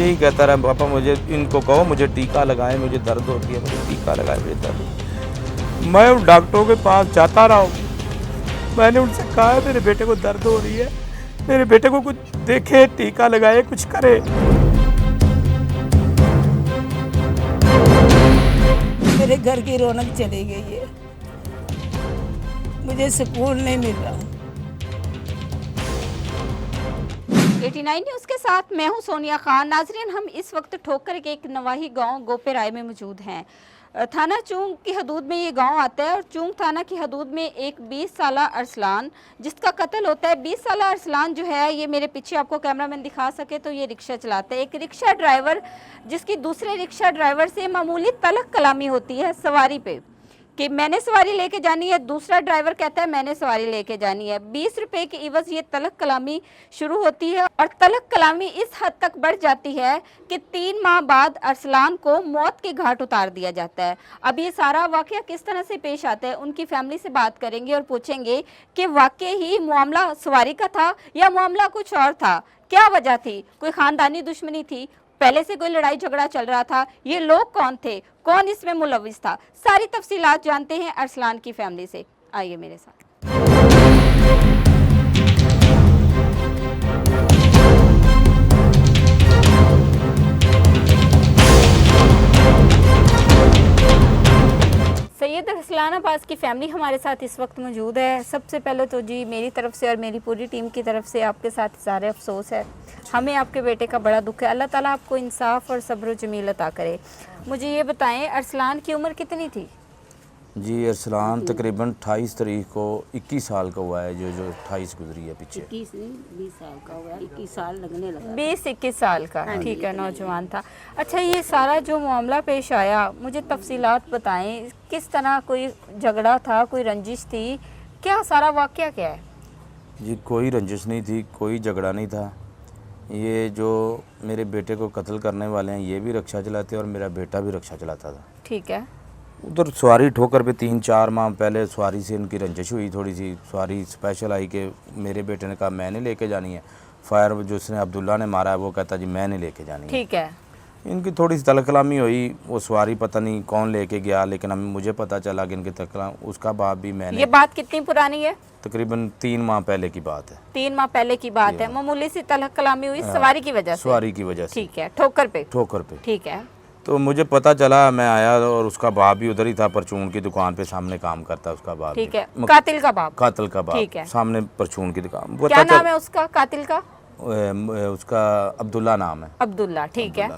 यही कहता रहा, पापा मुझे इनको कहो मुझे टीका लगाए, मुझे दर्द होती है, मुझे टीका लगाए, मुझे दर्द। मैं उन डॉक्टरों के पास जाता रहा हूँ, मैंने उनसे कहा है मेरे बेटे को दर्द हो रही है, मेरे बेटे को कुछ देखे, टीका लगाए, कुछ करे। मेरे घर की रौनक चली गई है, मुझे सुकून नहीं मिल रहा। 89 न्यूज़ के साथ मैं हूं सोनिया खान। नाजरीन, हम इस वक्त ठोकर के एक नवाही गांव गोपेराय में मौजूद हैं। थाना चूंग की हदूद में ये गांव आता है और चूंग थाना की हदूद में एक 20 साला अरसलान जिसका कत्ल होता है। 20 साला अरसलान जो है, ये मेरे पीछे आपको कैमरामैन दिखा सके तो ये रिक्शा चलाता है, एक रिक्शा ड्राइवर जिसकी दूसरे रिक्शा ड्राइवर से मामूली तलक कलामी होती है सवारी पे कि मैंने सवारी लेके जानी है, दूसरा ड्राइवर कहता है मैंने सवारी लेके जानी है। 20 रुपए के इवज ये तलक कलामी शुरू होती है और तलक कलामी इस हद तक बढ़ जाती है कि 3 माह बाद अरसलान को मौत के घाट उतार दिया जाता है। अब ये सारा वाकया किस तरह से पेश आता है, उनकी फैमिली से बात करेंगे और पूछेंगे कि वाकई ही मामला सवारी का था या मामला कुछ और था, क्या वजह थी, कोई खानदानी दुश्मनी थी, पहले से कोई लड़ाई झगड़ा चल रहा था, ये लोग कौन थे, कौन इसमें मुलविस था। सारी तफसीलात जानते हैं अरसलान की फैमिली से। आइए मेरे साथ। सैयद अरसलान अब्बास की फैमिली हमारे साथ इस वक्त मौजूद है। सबसे पहले तो जी मेरी तरफ से और मेरी पूरी टीम की तरफ से आपके साथ इज़हार अफसोस है, हमें आपके बेटे का बड़ा दुख है। अल्लाह ताला आपको इंसाफ और सब्र जमील अता करे। मुझे ये बताएं, अरसलान की उम्र कितनी थी? जी अरसलान तकरीबन 28 तारीख को 21 साल का हुआ है, जो 28 गुजरी है पीछे। 21 नहीं 20 साल का हुआ, 21 साल लगने लगा। 20-21 साल का, ठीक है, नौजवान था। अच्छा, ये सारा जो मामला पेश आया, मुझे तफसीलात बताएं, किस तरह कोई झगड़ा था, कोई रंजिश थी, क्या सारा वाकया क्या है? जी कोई रंजिश नहीं थी, कोई झगड़ा नहीं था। ये जो मेरे बेटे को कत्ल करने वाले हैं ये भी रिक्शा चलाते और मेरा बेटा भी रिक्शा चलाता था। ठीक है। उधर सवारी ठोकर पे 3-4 माह पहले सवारी से इनकी रंजिश हुई थोड़ी सी। सवारी स्पेशल आई कि मेरे बेटे ने कहा मैंने लेके जानी है, फायर जो उसने अब्दुल्ला ने मारा है वो कहता जी मैंने लेके जानी है। ठीक है। इनकी थोड़ी सी तलकलामी हुई, वो सवारी पता नहीं कौन लेके गया, लेकिन हमें मुझे पता चला कि इनकी तलकलाम, उसका बाप भी मैंने। ये बात कितनी पुरानी है? तकरीबन 3 माह पहले की बात है। 3 माह पहले की बात है। मामूली सी तलक कलामी हुई सवारी की वजह से। सवारी की वजह से। ठीक है, ठोकर पे। ठोकर पे। ठीक है। तो मुझे पता चला, मैं आया और उसका बाप भी उधर ही था, परचून की दुकान पे सामने काम करता है उसका बाप। ठीक है, कातिल का बाप। कातिल का बाप। ठीक है। सामने परचून की दुकान। क्या नाम है उसका, कातिल का? उसका अब्दुल्ला नाम है। अब्दुल्ला, ठीक है।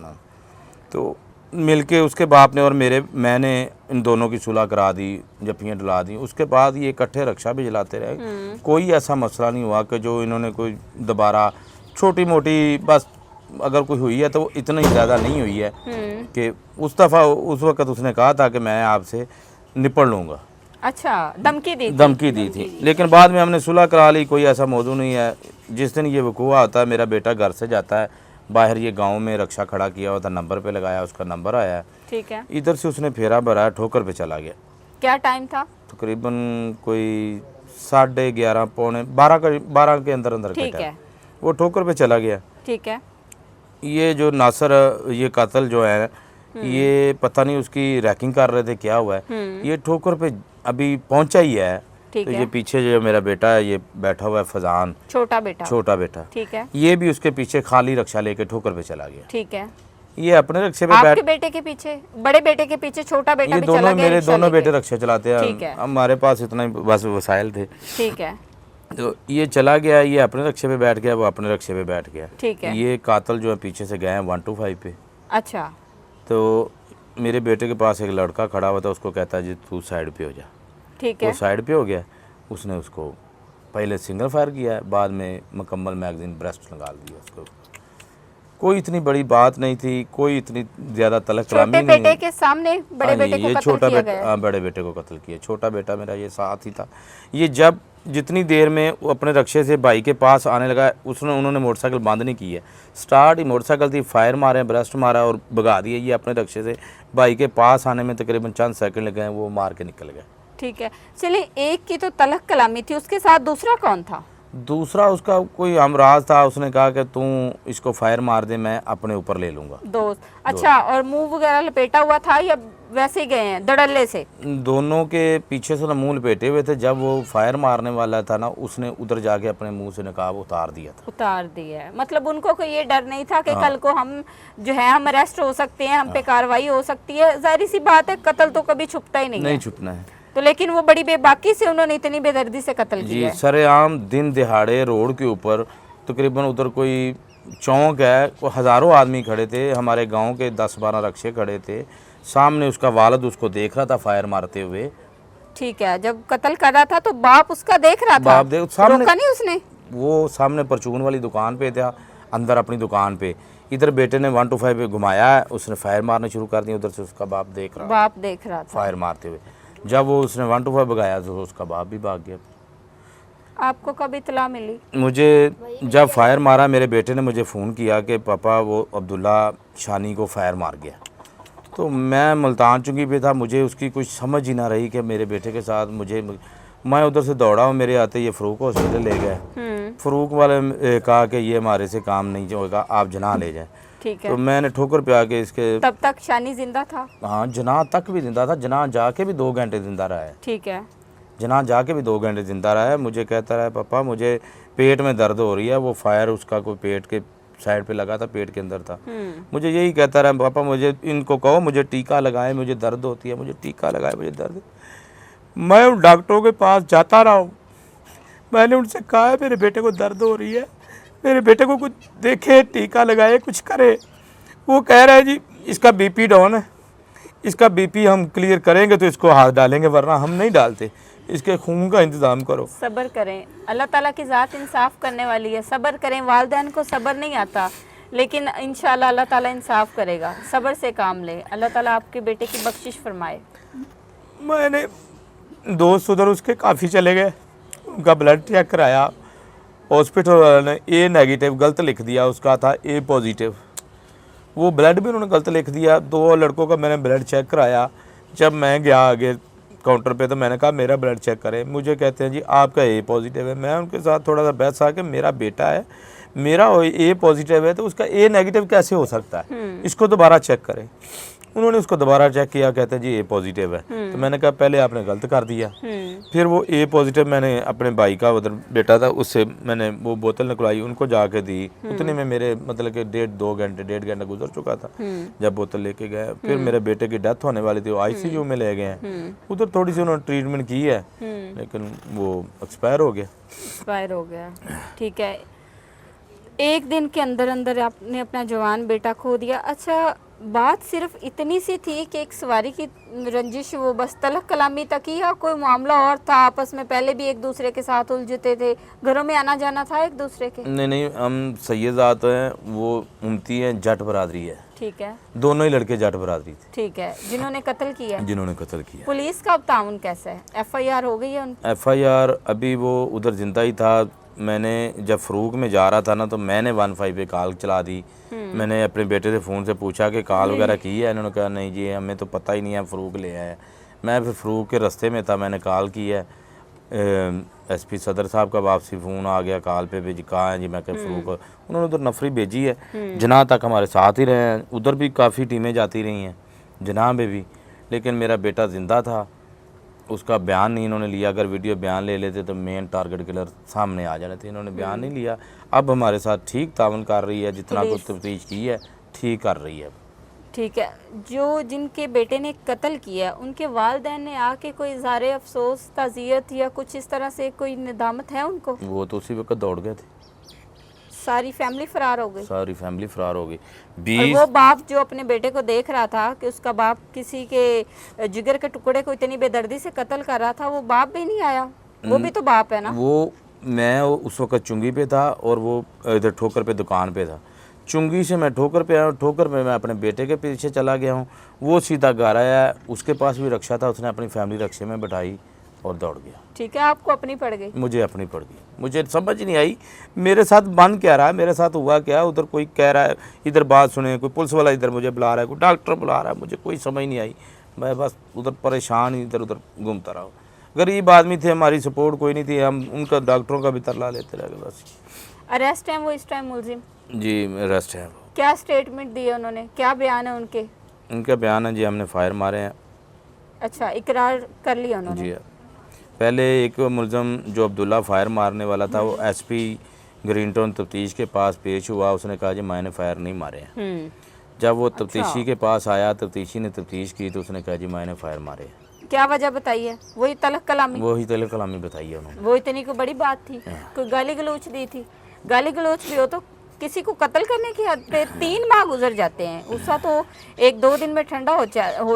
तो मिलके उसके बाप ने और मैंने इन दोनों की सुलह करा दी, जफ्फियाँ डला दी। उसके बाद ये इकट्ठे रिक्शा भी चलाते रहे। कोई ऐसा मसला नहीं हुआ कि जो इन्होंने कोई दोबारा छोटी मोटी, बस अगर कोई हुई है तो इतनी ज़्यादा नहीं हुई है कि उस दफ़ा उस वक़्त उसने कहा था कि मैं आपसे निपट लूँगा। अच्छा, धमकी दी थी। लेकिन बाद में हमने सुलह करा ली, कोई ऐसा मौजू नहीं है। जिस दिन ये वकूआ होता है, मेरा बेटा घर से जाता है बाहर, ये गांव में रिक्शा खड़ा किया हुआ था, नंबर पे लगाया, उसका नंबर आया। ठीक है। इधर से उसने फेरा भराया, ठोकर पे चला गया। क्या टाइम था? तकरीबन कोई 11:30 पौने 12 के अंदर अंदर। ठीक है। वो ठोकर पे चला गया। ठीक है। ये जो नासर, ये कातिल जो है, ये पता नहीं उसकी रैकिंग कर रहे थे क्या हुआ है, ये ठोकर पे अभी पहुंचा ही है। तो ये पीछे जो मेरा बेटा है ये बैठा हुआ है, फजान, छोटा बेटा। ठीक है। ये भी उसके पीछे खाली रिक्शा लेके ठोकर पे चला गया। ठीक है। ये अपने रिक्शे पे आपके बेटे के पीछे, बड़े बेटे के पीछे छोटा बेटा भी चला गया? मेरे दोनों बेटे रिक्शा चलाते ठीक है। हैं, हमारे पास इतना ही बस वसाइल थे। ठीक है। तो ये चला गया, ये अपने रिक्शे पे बैठ गया, वो अपने रिक्शे पे बैठ गया। ठीक है। ये कातिल जो है पीछे से गए हैं 125 पे। अच्छा। तो मेरे बेटे के पास एक लड़का खड़ा हुआ था, उसको कहता है जी तू साइड पे हो जा। ठीक है। वो साइड पे हो गया, उसने उसको पहले सिंगल फायर किया, बाद में मुकम्मल मैगजीन ब्रेस्ट निकाल दिया उसको। कोई इतनी बड़ी बात नहीं थी, कोई इतनी ज्यादा तलक कलामी नहीं। छोटे बेटे के सामने बड़े बेटे को कत्ल किया गया। बड़े बेटे को कत्ल किया। छोटा बेटा मेरा ये साथ ही था। ये जब जितनी देर में वो अपने रक्शे से भाई के पास आने लगा, उन्होंने मोटरसाइकिल बंद नहीं की है, स्टार्ट ही मोटरसाइकिल थी, फायर मारे, ब्रेस्ट मारा और भगा दिए। ये अपने रक्शे से भाई के पास आने में तकरीबन चंद सेकंड लगे हैं, वो मार के निकल गए। ठीक है, चलिए, एक की तो तलक कलामी थी, उसके साथ दूसरा कौन था? दूसरा उसका कोई हमराज था, उसने कहा कि तू इसको फायर मार दे, मैं अपने ऊपर ले लूँगा। दोस्त, अच्छा, और मुंह वगैरह लपेटा हुआ था या वैसे ही गए हैं धड़ल्ले से? दोनों के पीछे से मुंह लपेटे हुए थे। जब वो फायर मारने वाला था ना, उसने उधर जाके अपने मुंह से नकाब उतार दिया था। उतार दिया है, मतलब उनको कोई ये डर नहीं था कि कल को हम जो है हम अरेस्ट हो सकते हैं, हम पे कार्रवाई हो सकती है। जाहिर सी बात है, कत्ल तो कभी छुपता ही नहीं नहीं है। छुपना है। तो लेकिन वो बड़ी बेबाकी से उन्होंने इतनी बेदर्दी से कत्ल जी, किया है। सरेआम दिन दिहाड़े रोड के ऊपर तकरीबन उधर कोई चौक है, कोई हज़ारों आदमी खड़े थे, हमारे गांव के 10-12 रक्षे खड़े थे। सामने उसका वालिद उसको देख रहा था फायर मारते हुए। ठीक है, जब कत्ल कर रहा था तो बाप उसका देख रहा था, बाप देख सामने, रोका नहीं उसने? वो सामने परचून वाली दुकान पे था, अंदर अपनी दुकान पे। इधर बेटे ने 125 पे घुमाया, उसने फायर मारने शुरू कर दिया। उधर से उसका बाप देख रहा, बाप देख रहा था फायर मारते हुए। जब वो उसने 125 भगाया तो उसका बाप भी भाग गया। आपको कब इतला मिली? मुझे जब फायर मारा, मेरे बेटे ने मुझे फ़ोन किया कि पापा वो अब्दुल्ला शानी को फायर मार गया। तो मैं मुल्तान चुंगी पे था, मुझे उसकी कुछ समझ ही ना रही कि मेरे बेटे के साथ मैं उधर से दौड़ा हूँ। मेरे आते ये फ़रूक हॉस्पिटल ले गए। फ़रूक वाले कहा कि ये हमारे से काम नहीं होगा, आप जना ले जाएं। ठीक है, तो मैंने ठोकर पे आके इसके, तब तक शानी जिंदा था? हाँ, जना तक भी जिंदा था। जना जाके भी 2 घंटे जिंदा रहा है। ठीक है, जना जाके भी 2 घंटे जिंदा रहा है। मुझे कहता रहा है पापा मुझे पेट में दर्द हो रही है। वो फायर उसका कोई पेट के साइड पे लगा था, पेट के अंदर था। मुझे यही कहता रहा पापा मुझे इनको कहो मुझे टीका लगाए, मुझे दर्द होती है, मुझे टीका लगाए, मुझे दर्द। मैं उन डॉक्टरों के पास जाता रहा हूँ। मैंने उनसे कहा है मेरे बेटे को दर्द हो रही है, मेरे बेटे को कुछ देखे, टीका लगाए, कुछ करे। वो कह रहा है जी इसका बीपी डाउन है, इसका बीपी हम क्लियर करेंगे तो इसको हाथ डालेंगे, वरना हम नहीं डालते, इसके खून का इंतज़ाम करो। सब्र करें, अल्लाह ताला की ज़ात इंसाफ करने वाली है। सब्र करें, वालिदैन को सब्र नहीं आता, लेकिन इंशाल्लाह अल्लाह ताला इंसाफ करेगा। सब्र से काम ले, अल्लाह ताला आपके बेटे की बख्शिश फरमाए। मैंने दोस्त उधर उसके काफ़ी चले गए, उनका ब्लड चेक कराया, हॉस्पिटल वाले ने ए नेगेटिव गलत लिख दिया, उसका था ए पॉजिटिव। वो ब्लड भी उन्होंने गलत लिख दिया। 2 लड़कों का मैंने ब्लड चेक कराया। जब मैं गया आगे काउंटर पे तो मैंने कहा मेरा ब्लड चेक करें। मुझे कहते हैं जी आपका ए पॉजिटिव है। मैं उनके साथ थोड़ा सा बहस आ कि मेरा बेटा है, मेरा ए पॉजिटिव है तो उसका ए नेगेटिव कैसे हो सकता है, इसको दोबारा चेक करें। उन्होंने उसको दोबारा चेक किया, कहते हैं जी ए पॉजिटिव है। तो मैंने कहा पहले आपने गलत कर दिया। फिर वो ए पॉजिटिव मैंने अपने भाई का उधर बेटा था, उससे मैंने वो बोतल निकलवाई, उनको जाके दी। उतने में मेरे मतलब कि 1.5 घंटा गुजर चुका था जब बोतल लेके गए। फिर मेरे बेटे की डेथ होने वाली थी, वो ICU में ले गए हैं। उधर थोड़ी सी उन्होंने ट्रीटमेंट की है, लेकिन वो एक्सपायर हो गया। एक्सपायर हो गया, ठीक है। एक दिन के अंदर अंदर आपने अपना जवान बेटा खो दिया। अच्छा, बात सिर्फ इतनी सी थी कि एक सवारी की रंजिश, वो बस तलक कलामी तक ही, या कोई मामला और था आपस में? पहले भी एक दूसरे के साथ उलझते थे, घरों में आना जाना था एक दूसरे के? नहीं, हम सैयदात हैं, वो उमती हैं, जट बरादरी है। ठीक है, दोनों ही लड़के जट बरादरी थे। ठीक है, जिन्होंने कत्ल किया है? जिन्होंने कत्ल किया। पुलिस का अब ताउन कैसा है? FIR हो गई है उन? FIR अभी वो उधर जिंदा ही था। मैंने जब फ़रूक में जा रहा था ना, तो मैंने 15 पे कॉल चला दी। मैंने अपने बेटे से फ़ोन से पूछा कि कॉल वगैरह की है। इन्होंने कहा नहीं जी हमें तो पता ही नहीं है, फ़रूक ले आए। मैं फिर फ़रूक के रास्ते में था, मैंने कॉल की है। SP सदर साहब का वापसी फ़ोन आ गया, कॉल पे भी जी कहाँ है जी, मैं फ़रूक। उन्होंने उधर नफरी भेजी है। जना तक हमारे साथ ही रहे हैं, उधर भी काफ़ी टीमें जाती रही हैं, जना में भी। लेकिन मेरा बेटा ज़िंदा था, उसका बयान नहीं इन्होंने लिया। अगर वीडियो बयान ले लेते तो मेन टारगेट किलर सामने आ जाने थे। इन्होंने बयान नहीं लिया। अब हमारे साथ ठीक तावन कर रही है, जितना कुछ तफ्तीश की है ठीक कर रही है। ठीक है, जो जिनके बेटे ने कत्ल किया उनके वालिदैन ने आके कोई इज़हार अफसोस, ताज़ियत या कुछ इस तरह से कोई निदामत है उनको? वो तो उसी वक्त दौड़ गए थे। सारी फैमिली फरार हो गई? सारी फैमिली फरार हो गई। और 20 वो बाप जो अपने बेटे को देख रहा था कि उसका बाप किसी के जिगर के टुकड़े को इतनी बेदर्दी से कत्ल कर रहा था, वो बाप भी नहीं आया? वो भी तो बाप है ना। वो मैं उस वक्त चुंगी पे था और वो इधर ठोकर पे दुकान पे था। चुंगी से मैं ठोकर पे आया, ठोकर पे मैं अपने बेटे के पीछे चला गया हूँ। वो सीधा घर आया, उसके पास भी रक्षा था, उसने अपनी फैमिली रक्षे में बैठाई और दौड़ गया। ठीक है, आपको अपनी पड़ गई? मुझे अपनी पड़ गई। मुझे समझ नहीं आई मेरे साथ बन क्या रहा है, मेरे साथ हुआ क्या। उधर कोई कह रहा है, इधर बात सुने, कोई पुलिस वाला इधर मुझे बुला रहा है, कोई डॉक्टर बुला रहा है, मुझे कोई समझ नहीं आई। मैं बस उधर परेशान इधर उधर घूमता रहा। गरीब आदमी थे, हमारी सपोर्ट कोई नहीं थी, हम उनका डॉक्टरों का भी तरला लेते रह गए बस। अरेस्ट हैं वो इस टाइम मुलजिम? जी रेस्ट है वो। क्या स्टेटमेंट दी है उन्होंने, क्या बयान है उनके? उनका बयान है जी हमने फायर मारे हैं। अच्छा, इकरार कर लिया उन्होंने? जी पहले एक मुलजम जो अब्दुल्ला फायर मारने वाला था वो एसपी ग्रीन टाउन तफ्तीश के पास पेश हुआ, उसने कहा जी मैंने फायर नहीं मारे हैं। जब वो तफ्तीशी के पास आया, तफ्तीशी ने तफ्तीश की तो उसने कहा जी मैंने फायर मारे हैं। क्या वजह बताई है? वही तलक कलामी? वही तले कलामी बताई है उन्होंने। वो इतनी को बड़ी बात थी? कोई गाली गलोच दी थी? गाली गलोच भी हो तो किसी को कत्ल करने की हद पे 3 माह गुजर जाते हैं, उसका तो 1-2 दिन में ठंडा हो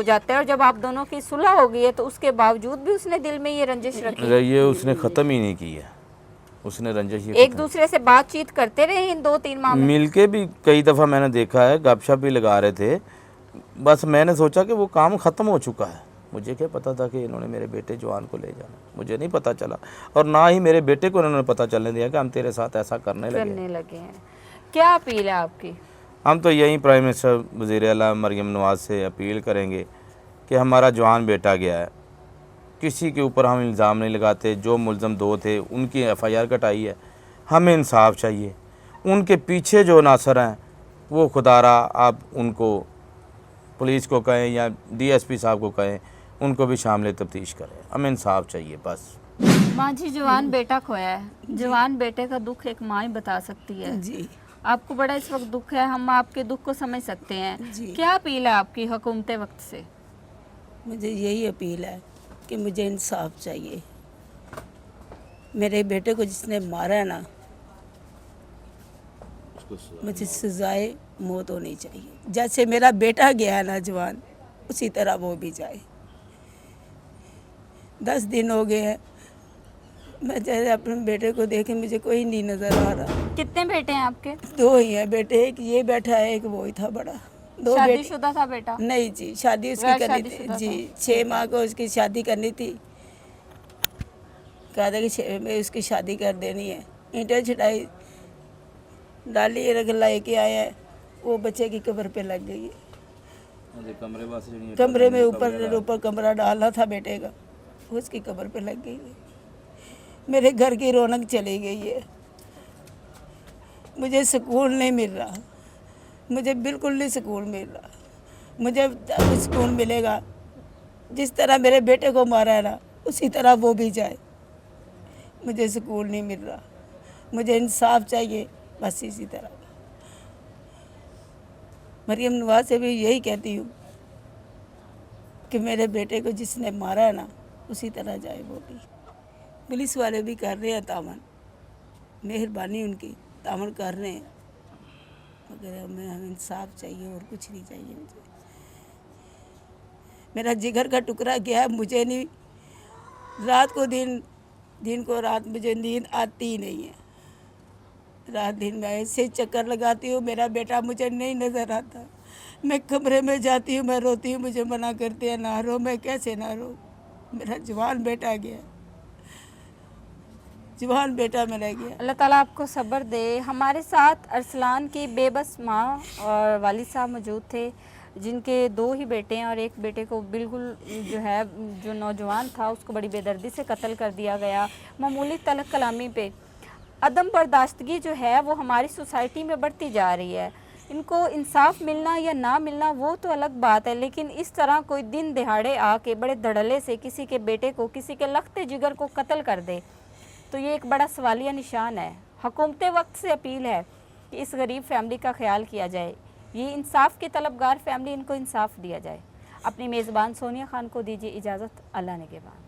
जाता है। और जब आप दोनों की सुलह हो गई है तो उसके बावजूद भी उसने दिल में ये रंजिश रखी? ये उसने ख़त्म ही नहीं की है, उसने रंजिश एक दूसरे से बातचीत करते रहे इन 2-3 माह में? मिलके भी कई दफ़ा मैंने देखा है, गपशप भी लगा रहे थे। बस मैंने सोचा कि वो काम ख़त्म हो चुका है। मुझे क्या पता था कि इन्होंने मेरे बेटे जवान को ले जाना, मुझे नहीं पता चला। और ना ही मेरे बेटे को इन्होंने पता चलने दिया कि हम तेरे साथ ऐसा करने लगे हैं। क्या अपील है आपकी? हम तो यही प्राइम मिनिस्टर वज़ीर आला मरियम नवाज़ से अपील करेंगे कि हमारा जवान बेटा गया है, किसी के ऊपर हम इल्ज़ाम नहीं लगाते। जो मुलज़म 2 थे उनकी FIR कटाई है, हमें इंसाफ चाहिए। उनके पीछे जो नासर हैं वो खुदारा आप उनको पुलिस को कहें या DSP साहब को कहें, उनको भी शामिल तफ्तीश करें, हमें इंसाफ चाहिए बस। माँ जी, जवान बेटा खोया है, जवान बेटे का दुख एक माँ ही बता सकती है। जी आपको बड़ा इस वक्त दुख है, हम आपके दुख को समझ सकते हैं। जी। क्या अपील है आपकी हुकूमत वक्त से? मुझे यही अपील है कि मुझे इंसाफ चाहिए। मेरे बेटे को जिसने मारा है ना, मुझे सजाए मौत होनी चाहिए। जैसे मेरा बेटा गया है ना जवान, उसी तरह वो भी जाए। 10 दिन हो गए हैं, मैं जैसे अपने बेटे को देखे मुझे कोई नहीं नजर आ रहा। कितने बेटे हैं आपके? 2 ही हैं बेटे, एक ये बैठा है, एक वो ही था बड़ा। 2 बेटे। शादीशुदा था बेटा? नहीं जी, शादी उसकी गैर करनी थी शादीशुदा जी। था। 6 माह को उसकी शादी करनी थी। कहा था कि 6 में उसकी शादी कर देनी है। ईंटें छिटाई डाली, रख लेके आए हैं, वो बच्चे की कब्र पे लग गई है। कमरे में ऊपर कमरा डाला था बेटे का, उसकी कब्र पे लग गई है। मेरे घर की रौनक चली गई है, मुझे सुकून नहीं मिल रहा, मुझे बिल्कुल नहीं सुकून मिल रहा। मुझे अब सुकून मिलेगा जिस तरह मेरे बेटे को मारा है ना, उसी तरह वो भी जाए। मुझे सुकून नहीं मिल रहा, मुझे इंसाफ चाहिए बस इसी तरह। मरियम नवाज से भी यही कहती हूँ कि मेरे बेटे को जिसने मारा है ना, उसी तरह जाए वो भी। पुलिस वाले भी कर रहे हैं तामन, मेहरबानी उनकी, तामन कर रहे हैं, मगर हमें इंसाफ चाहिए और कुछ नहीं चाहिए मुझे। मेरा जिगर का टुकड़ा गया है, मुझे नहीं, रात को दिन, दिन को रात, मुझे नींद आती ही नहीं है। रात दिन मैं ऐसे चक्कर लगाती हूँ, मेरा बेटा मुझे नहीं नज़र आता। मैं कमरे में जाती हूँ, मैं रोती हूँ, मुझे मना करते हैं ना रो। मैं कैसे ना रो, मेरा जवान बेटा गया, जवान बेटा मेरा गया। अल्लाह ताला आपको सब्र दे। हमारे साथ अरसलान की बेबस माँ और वालिद साहब मौजूद थे, जिनके 2 ही बेटे हैं और एक बेटे को बिल्कुल जो है, जो नौजवान था उसको बड़ी बेदर्दी से कत्ल कर दिया गया, मामूली तलक कलामी पे। अदम बर्दाश्तगी जो है वो हमारी सोसाइटी में बढ़ती जा रही है। इनको इंसाफ मिलना या ना मिलना वो तो अलग बात है, लेकिन इस तरह कोई दिन दिहाड़े आके बड़े धड़ल्ले से किसी के बेटे को, किसी के लखते जिगर को कत्ल कर दे, तो ये एक बड़ा सवालिया निशान है। हुकूमत वक्त से अपील है कि इस गरीब फैमिली का ख्याल किया जाए, ये इंसाफ की तलबगार फैमिली, इनको इंसाफ दिया जाए। अपनी मेज़बान सोनिया खान को दीजिए इजाज़त, अल्लाह ने के बाद।